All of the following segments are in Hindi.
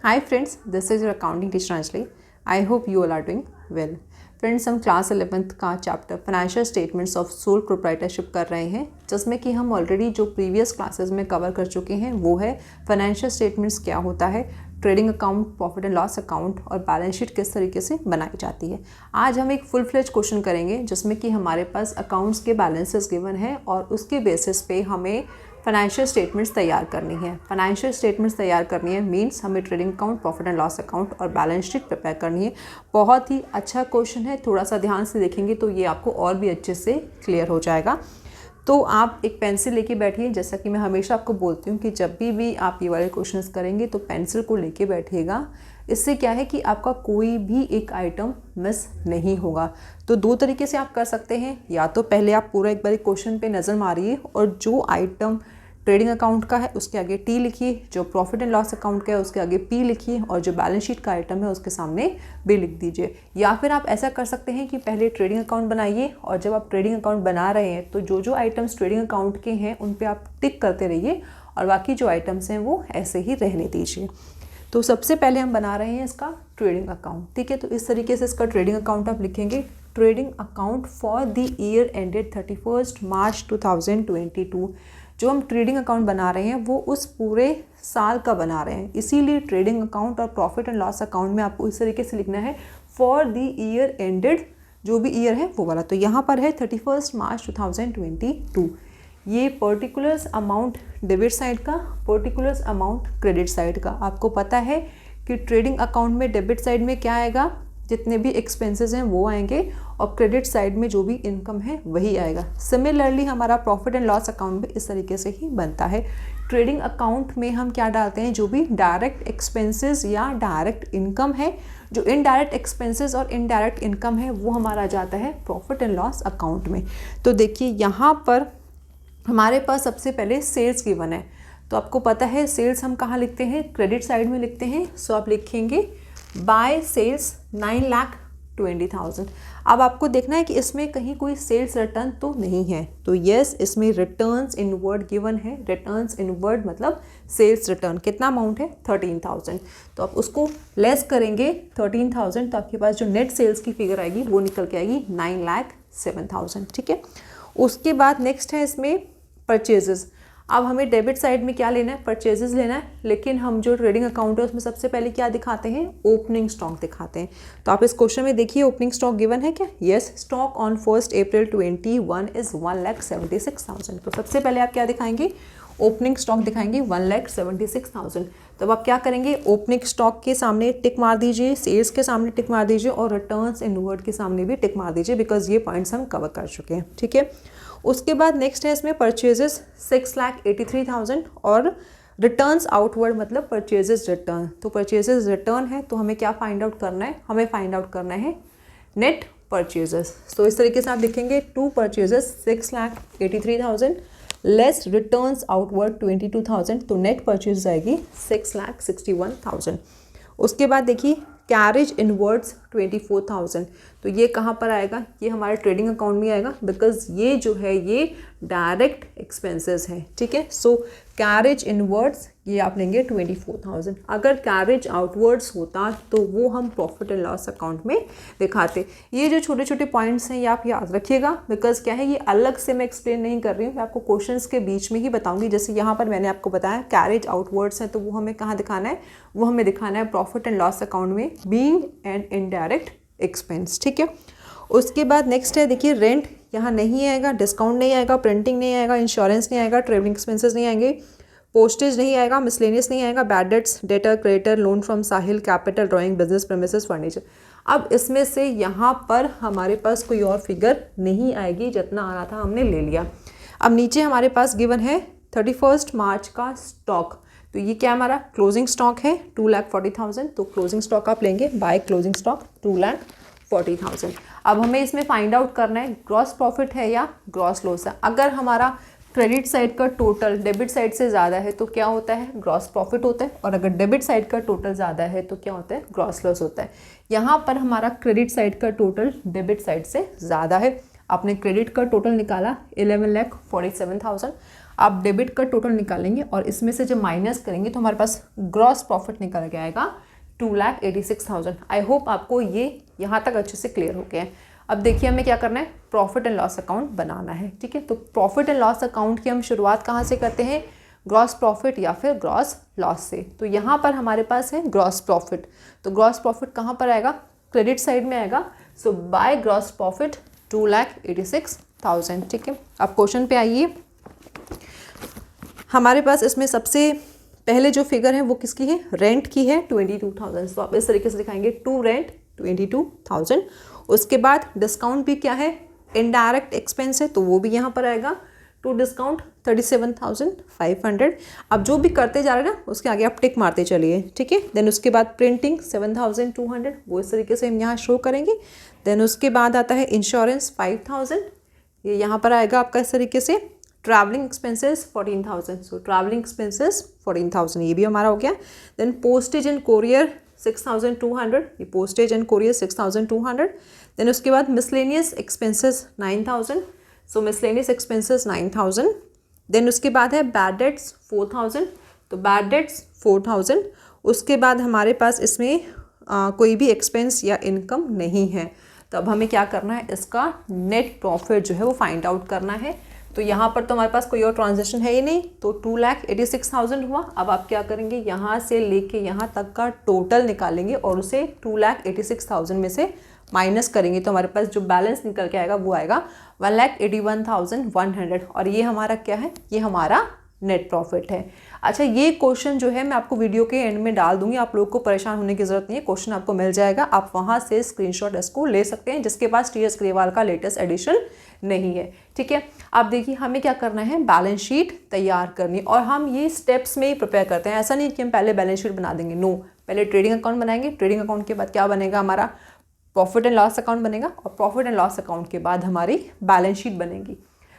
Hi friends, this is your accounting teacher Anjali. I hope you all are doing well. Friends, हम क्लास 11th का chapter financial statements of sole proprietorship कर रहे हैं, जिसमें कि हम ऑलरेडी जो प्रीवियस क्लासेस में कवर कर चुके हैं वो है फाइनेंशियल स्टेटमेंट्स क्या होता है, trading account, profit and loss account और बैलेंस शीट किस तरीके से बनाई जाती है। आज हम एक फुल फ्लेज क्वेश्चन करेंगे जिसमें कि हमारे पास अकाउंट्स के बैलेंसेस गिवन है और उसके बेसिस पे हमें फाइनेंशियल स्टेटमेंट्स तैयार करनी है। फाइनेंशियल स्टेटमेंट्स तैयार करनी है मींस हमें trading account, profit and loss account और बैलेंस शीट प्रिपेयर करनी है। बहुत ही अच्छा क्वेश्चन है, थोड़ा सा ध्यान से देखेंगे तो ये आपको और भी अच्छे से क्लियर हो जाएगा। तो आप एक पेंसिल लेके बैठिए, जैसा कि मैं हमेशा आपको बोलती हूँ कि जब भी आप ये वाले क्वेश्चंस करेंगे तो पेंसिल को लेके बैठिएगा। इससे क्या है कि आपका कोई भी एक आइटम मिस नहीं होगा। तो दो तरीके से आप कर सकते हैं, या तो पहले आप पूरा एक बार क्वेश्चन पे नज़र मारिए और जो आइटम ट्रेडिंग अकाउंट का है उसके आगे टी लिखिए, जो प्रॉफिट एंड लॉस अकाउंट का है उसके आगे पी लिखिए और जो बैलेंस शीट का आइटम है उसके सामने बी लिख दीजिए। या फिर आप ऐसा कर सकते हैं कि पहले ट्रेडिंग अकाउंट बनाइए और जब आप ट्रेडिंग अकाउंट बना रहे हैं तो जो आइटम्स ट्रेडिंग अकाउंट के हैं उन पे आप टिक करते रहिए और बाकी जो आइटम्स हैं वो ऐसे ही रहने दीजिए। तो सबसे पहले हम बना रहे हैं इसका ट्रेडिंग अकाउंट, ठीक है। तो इस तरीके से इसका ट्रेडिंग अकाउंट आप लिखेंगे, trading account for the year ended 31 मार्च 2022। जो हम ट्रेडिंग अकाउंट बना रहे हैं वो उस पूरे साल का बना रहे हैं, इसीलिए ट्रेडिंग अकाउंट और प्रॉफिट एंड लॉस अकाउंट में आपको इस तरीके से लिखना है फॉर द ईयर एंडेड, जो भी ईयर है वो वाला। तो यहाँ पर है 31 मार्च 2022। ये पर्टिकुलर्स अमाउंट डेबिट साइड का, पर्टिकुलर्स अमाउंट क्रेडिट साइड का। आपको पता है कि ट्रेडिंग अकाउंट में डेबिट साइड में क्या आएगा, जितने भी एक्सपेंसेस हैं वो आएंगे और क्रेडिट साइड में जो भी इनकम है वही आएगा। सिमिलरली हमारा प्रॉफिट एंड लॉस अकाउंट भी इस तरीके से ही बनता है। ट्रेडिंग अकाउंट में हम क्या डालते हैं, जो भी डायरेक्ट एक्सपेंसेस या डायरेक्ट इनकम है, जो इनडायरेक्ट एक्सपेंसेस और इनडायरेक्ट इनकम है वो हमारा जाता है प्रॉफिट एंड लॉस अकाउंट में। तो देखिए यहाँ पर हमारे पास सबसे पहले सेल्स गिवन है, तो आपको पता है सेल्स हम कहाँ लिखते हैं, क्रेडिट साइड में लिखते हैं। सो आप लिखेंगे बाय सेल्स 9,20,000। अब आपको देखना है कि इसमें कहीं कोई सेल्स रिटर्न तो नहीं है, तो यस इसमें रिटर्न्स इनवर्ड गिवन है। रिटर्न्स इनवर्ड मतलब सेल्स रिटर्न कितना अमाउंट है 13,000। तो आप उसको लेस करेंगे 13,000 तो आपके पास जो नेट सेल्स की फिगर आएगी वो निकल के आएगी 9,07,000, ठीक है। उसके बाद नेक्स्ट है इसमें परचेजेस। अब हमें डेबिट साइड में क्या लेना है, परचेजेस लेना है, लेकिन हम जो ट्रेडिंग अकाउंट है उसमें सबसे पहले क्या दिखाते हैं, ओपनिंग स्टॉक दिखाते हैं। तो आप इस क्वेश्चन में देखिए ओपनिंग स्टॉक गिवन है क्या, yes, stock on 1 April 2021 is 1,76,000। तो सबसे पहले आप क्या दिखाएंगे, ओपनिंग स्टॉक दिखाएंगे 1,76,000। तब आप क्या करेंगे, ओपनिंग स्टॉक के सामने टिक मार दीजिए, सेल्स के सामने टिक मार दीजिए और रिटर्न्स इनवर्ड के सामने भी टिक मार दीजिए, बिकॉज ये पॉइंट्स हम कवर कर चुके हैं, ठीक है। उसके बाद नेक्स्ट है इसमें परचेजेस 6,83,000 और रिटर्न्स आउटवर्ड मतलब परचेजेस रिटर्न। तो परचेजेस रिटर्न है तो हमें क्या फाइंड आउट करना है, हमें फाइंड आउट करना है नेट परचेजेस। तो इस तरीके से आप लिखेंगे to purchases 6,83,000 less returns outward 22,000, तो नेट परचेज आएगी 6,61,000। उसके बाद देखिए कैरेज इनवर्ड्स 24,000। तो ये कहाँ पर आएगा, ये हमारे ट्रेडिंग अकाउंट में आएगा, बिकॉज ये जो है ये डायरेक्ट एक्सपेंसेस है, ठीक है। सो कैरेज इनवर्ड्स ये आप लेंगे 24,000। अगर कैरेज आउटवर्ड्स होता तो वो हम प्रॉफिट एंड लॉस अकाउंट में दिखाते। ये जो छोटे छोटे पॉइंट्स हैं ये आप याद रखिएगा, बिकॉज क्या है ये अलग से मैं एक्सप्लेन नहीं कर रही हूँ, मैं आपको क्वेश्चंस के बीच में ही बताऊंगी। जैसे यहाँ पर मैंने आपको बताया कैरेज आउटवर्ड्स है तो वो हमें कहाँ दिखाना है, वो हमें दिखाना है प्रॉफिट एंड लॉस अकाउंट में बीइंग एन इनडायरेक्ट एक्सपेंस, ठीक है। उसके बाद नेक्स्ट है देखिए रेंट यहाँ नहीं आएगा, डिस्काउंट नहीं आएगा, प्रिंटिंग नहीं आएगा, इंश्योरेंस नहीं आएगा, ट्रेवलिंग एक्सपेंसेस नहीं आएंगे, पोस्टेज नहीं आएगा, मिसलेनियस नहीं आएगा, bad debts, debtor, creditor, loan from Sahil, capital, drawing, business premises, furniture. अब इसमें से यहाँ पर हमारे पास कोई और फिगर नहीं आएगी, जितना आ रहा था हमने ले लिया। अब नीचे हमारे पास गिवन है 31 मार्च का स्टॉक, तो ये क्या हमारा क्लोजिंग स्टॉक है 2,40,000। तो क्लोजिंग स्टॉक आप लेंगे बाय क्लोजिंग स्टॉक 2,40,000। अब हमें इसमें फाइंड आउट करना है ग्रॉस प्रॉफिट है या ग्रॉस लॉस है। अगर हमारा क्रेडिट साइड का टोटल डेबिट साइड से ज़्यादा है तो क्या होता है, ग्रॉस प्रॉफिट होता है, और अगर डेबिट साइड का टोटल ज़्यादा है तो क्या होता है, ग्रॉस लॉस होता है। यहाँ पर हमारा क्रेडिट साइड का टोटल डेबिट साइड से ज़्यादा है। आपने क्रेडिट का टोटल निकाला 11,47,000। आप डेबिट का टोटल निकालेंगे और इसमें से जब माइनस करेंगे तो हमारे पास ग्रॉस प्रॉफिट निकल के आएगा 2,86,000। आई होप आपको ये यहाँ तक अच्छे से क्लियर हो गया है। अब देखिए हमें क्या करना है, प्रॉफिट एंड लॉस अकाउंट बनाना है। ठीक है, तो प्रॉफिट एंड लॉस अकाउंट की हम शुरुआत कहाँ से करते हैं, ग्रॉस प्रॉफिट या फिर ग्रॉस लॉस से। तो यहाँ पर हमारे पास है ग्रॉस प्रॉफिट, तो ग्रॉस प्रॉफिट कहाँ पर आएगा, क्रेडिट साइड में आएगा। सो बाय ग्रॉस प्रॉफिट 2,86,000। ठीक है, अब क्वेश्चन पे आइए। हमारे पास इसमें सबसे पहले जो फिगर है वो किसकी है, रेंट की है 22,000। तो आप इस तरीके से दिखाएंगे टू रेंट 22,000। उसके बाद डिस्काउंट भी क्या है, इनडायरेक्ट एक्सपेंस है, तो वो भी यहाँ पर आएगा टू डिस्काउंट 37,500। अब जो भी करते जा रहे हैं ना उसके आगे आप टिक मारते चलिए। ठीक है, देन उसके बाद प्रिंटिंग 7,200, वो इस तरीके से हम यहाँ शो करेंगे। देन उसके बाद आता है इंश्योरेंस 5,000, ये यहाँ पर आएगा आपका इस तरीके से। ट्रैवलिंग एक्सपेंसेस 14,000, सो ट्रैवलिंग एक्सपेंसेस 14,000, ये भी हमारा हो गया। देन पोस्टेज एंड कोरियर 6,200, ये पोस्टेज एंड कोरियर 6,200। देन उसके बाद मिसलेनियस एक्सपेंसेस 9,000, सो मिसलेनियस एक्सपेंसेस 9,000। देन उसके बाद है बैड डेट्स 4,000, तो बैड डेट्स 4,000। उसके बाद हमारे पास इसमें कोई भी एक्सपेंस या इनकम नहीं है। तो अब हमें क्या करना है, इसका नेट प्रॉफिट जो है वो फाइंड आउट करना है। तो यहाँ पर तो हमारे पास कोई और ट्रांजेक्शन है ही नहीं, तो 2,86,000 हुआ। अब आप क्या करेंगे, यहाँ से लेके यहाँ तक का टोटल निकालेंगे और उसे 2,86,000 में से माइनस करेंगे, तो हमारे पास जो बैलेंस निकल के आएगा वो आएगा 1,81,100। और ये हमारा क्या है, ये हमारा नेट प्रॉफिट है। अच्छा, ये क्वेश्चन जो है मैं आपको वीडियो के एंड में डाल दूंगी, आप लोग को परेशान होने की ज़रूरत नहीं है, क्वेश्चन आपको मिल जाएगा, आप वहाँ से स्क्रीनशॉट इसको ले सकते हैं, जिसके पास टी एस ग्रेवाल का लेटेस्ट एडिशन नहीं है। ठीक है, आप देखिए हमें क्या करना है, बैलेंस शीट तैयार करनी, और हम ये स्टेप्स में ही प्रिपेयर करते हैं। ऐसा नहीं कि हम पहले बैलेंस शीट बना देंगे, नो, पहले ट्रेडिंग अकाउंट बनाएंगे, ट्रेडिंग अकाउंट के बाद क्या बनेगा, हमारा प्रॉफिट एंड लॉस अकाउंट बनेगा, और प्रॉफिट एंड लॉस अकाउंट के बाद हमारी बैलेंस शीट बनेगी।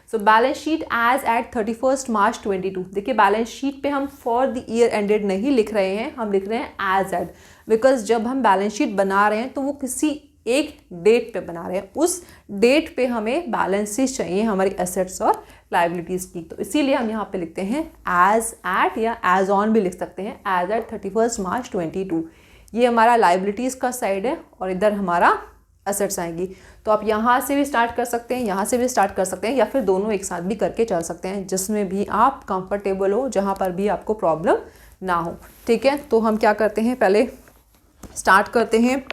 So balance sheet as at 31 March 22। देखिए बैलेंस शीट पे हम फॉर द ईयर एंडेड नहीं लिख रहे हैं, हम लिख रहे हैं एज एट, बिकॉज जब हम बैलेंस शीट बना रहे हैं तो वो किसी एक डेट पे बना रहे हैं, उस डेट पे हमें बैलेंसेस चाहिए हमारी एसेट्स और लाइबिलिटीज़ की। तो इसीलिए हम यहाँ पे लिखते हैं एज एट, या एज ऑन भी लिख सकते हैं, एज एट 31 मार्च 22। ये हमारा लाइबिलिटीज़ का साइड है और इधर हमारा एसेट्स आएंगी। तो आप यहाँ से भी स्टार्ट कर सकते हैं, यहाँ से भी स्टार्ट कर सकते हैं, या फिर दोनों एक साथ भी करके चल सकते हैं, जिसमें भी आप कंफर्टेबल हो, जहाँ पर भी आपको प्रॉब्लम ना हो। ठीक है, तो हम क्या करते हैं, पहले स्टार्ट करते हैं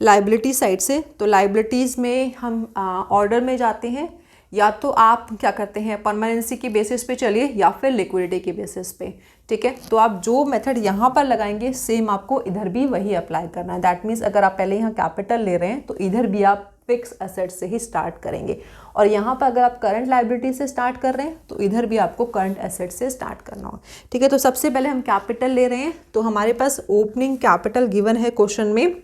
लाइबिलिटी साइड से। तो लाइबिलिटीज़ में हम ऑर्डर में जाते हैं, या तो आप क्या करते हैं परमानेंसी के बेसिस पे चलिए, या फिर लिक्विडिटी के बेसिस पे। ठीक है, तो आप जो मेथड यहाँ पर लगाएंगे सेम आपको इधर भी वही अप्लाई करना है। दैट मीन्स अगर आप पहले यहाँ कैपिटल ले रहे हैं तो इधर भी आप फिक्स एसेट से ही स्टार्ट करेंगे, और यहाँ पर अगर आप करंट लाइबिलिटी से स्टार्ट कर रहे हैं तो इधर भी आपको करंट एसेट से स्टार्ट करना हो। ठीक है, तो सबसे पहले हम कैपिटल ले रहे हैं, तो हमारे पास ओपनिंग कैपिटल गिवन है क्वेश्चन में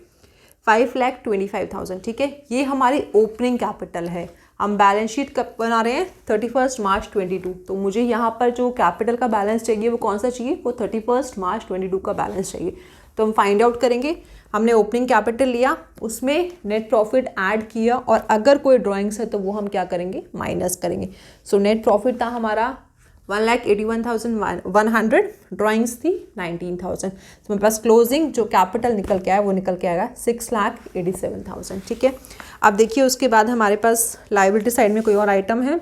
5,25,000। ठीक है, ये हमारी ओपनिंग कैपिटल है। हम बैलेंस शीट कब बना रहे हैं, 31 मार्च 22। तो मुझे यहाँ पर जो कैपिटल का बैलेंस चाहिए वो कौन सा चाहिए, वो 31 मार्च 22 का बैलेंस चाहिए। तो हम फाइंड आउट करेंगे, हमने ओपनिंग कैपिटल लिया, उसमें नेट प्रॉफिट ऐड किया, और अगर कोई ड्राइंग्स है तो वो हम क्या करेंगे, माइनस करेंगे। सो नेट प्रॉफिट था हमारा 1,81,100, ड्राइंग्स थी 19,000। तो मेरे पास क्लोजिंग जो कैपिटल निकल के आया वो निकल के आएगा 6,87,000। ठीक है, अब देखिए उसके बाद हमारे पास लाइबिलिटी साइड में कोई और आइटम है,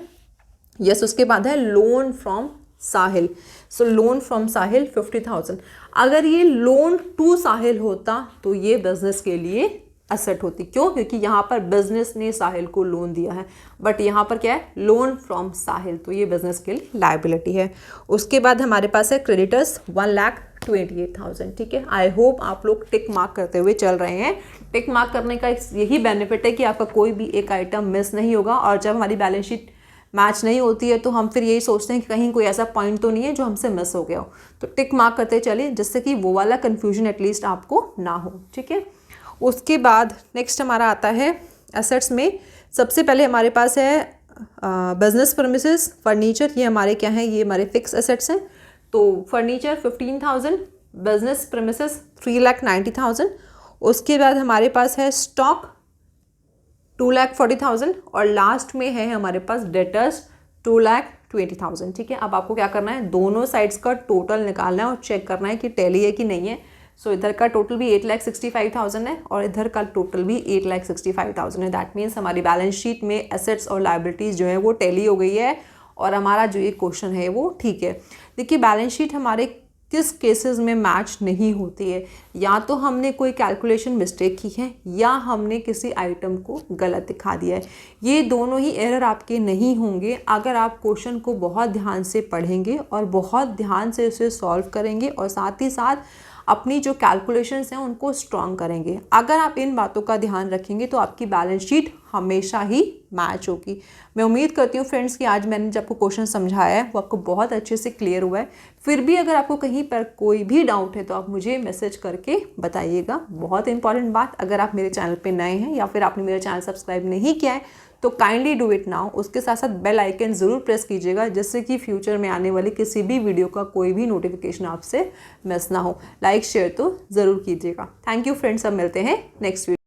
यस, उसके बाद है loan from Sahil. So loan from Sahil 50,000। अगर ये लोन टू साहिल होता तो ये बिजनेस के लिए एसेट होती, क्यों, क्योंकि यहाँ पर बिजनेस ने साहिल को लोन दिया है, बट यहाँ पर क्या है, लोन फ्रॉम साहिल, तो ये बिजनेस के लिए लायबिलिटी है। उसके बाद हमारे पास है क्रेडिटर्स 1,28,000। ठीक है, आई होप आप लोग टिक मार्क करते हुए चल रहे हैं। टिक मार्क करने का यही बेनिफिट है कि आपका कोई भी एक आइटम मिस नहीं होगा, और जब हमारी बैलेंस शीट मैच नहीं होती है तो हम फिर यही सोचते हैं कि कहीं कोई ऐसा पॉइंट तो नहीं है जो हमसे मिस हो गया हो। तो टिक मार्क करते चलिए, जिससे कि वो वाला कन्फ्यूजन एटलीस्ट आपको ना हो। ठीक है, उसके बाद नेक्स्ट हमारा आता है एसेट्स में। सबसे पहले हमारे पास है बिजनेस प्रीमिसेस, फर्नीचर, ये हमारे क्या हैं, ये हमारे फिक्स एसेट्स हैं। तो फर्नीचर 15,000, बिजनेस प्रीमिसेस 3,90,000। उसके बाद हमारे पास है स्टॉक 2,40,000, और लास्ट में है हमारे पास डेटर्स 20,000। ठीक है, अब आपको क्या करना है, दोनों साइड्स का टोटल निकालना है और चेक करना है कि टैली है कि नहीं है। सो इधर का टोटल भी 8,65,000 है और इधर का टोटल भी 8,65,000 है। दैट मीन्स हमारी बैलेंस शीट में एसेट्स और लायबिलिटीज़ जो है वो टैली हो गई है और हमारा जो ये क्वेश्चन है वो ठीक है। देखिए बैलेंस शीट हमारे किस केसेस में मैच नहीं होती है, या तो हमने कोई कैलकुलेशन मिस्टेक की है या हमने किसी आइटम को गलत दिखा दिया है। ये दोनों ही एरर आपके नहीं होंगे अगर आप क्वेश्चन को बहुत ध्यान से पढ़ेंगे और बहुत ध्यान से उसे सॉल्व करेंगे और साथ ही साथ अपनी जो कैलकुलेशंस हैं उनको स्ट्रॉन्ग करेंगे। अगर आप इन बातों का ध्यान रखेंगे तो आपकी बैलेंस शीट हमेशा ही मैच होगी। मैं उम्मीद करती हूँ फ्रेंड्स कि आज मैंने जब आपको क्वेश्चन समझाया है वो आपको बहुत अच्छे से क्लियर हुआ है। फिर भी अगर आपको कहीं पर कोई भी डाउट है तो आप मुझे मैसेज करके बताइएगा। बहुत इंपॉर्टेंट बात, अगर आप मेरे चैनल पे नए हैं या फिर आपने मेरा चैनल सब्सक्राइब नहीं किया है तो काइंडली डू इट नाउ। उसके साथ साथ बेल आइकन ज़रूर प्रेस कीजिएगा जिससे कि फ्यूचर में आने वाली किसी भी वीडियो का कोई भी नोटिफिकेशन आपसे मिस ना हो। लाइक शेयर तो ज़रूर कीजिएगा। थैंक यू फ्रेंड्स, अब मिलते हैं नेक्स्ट वीडियो।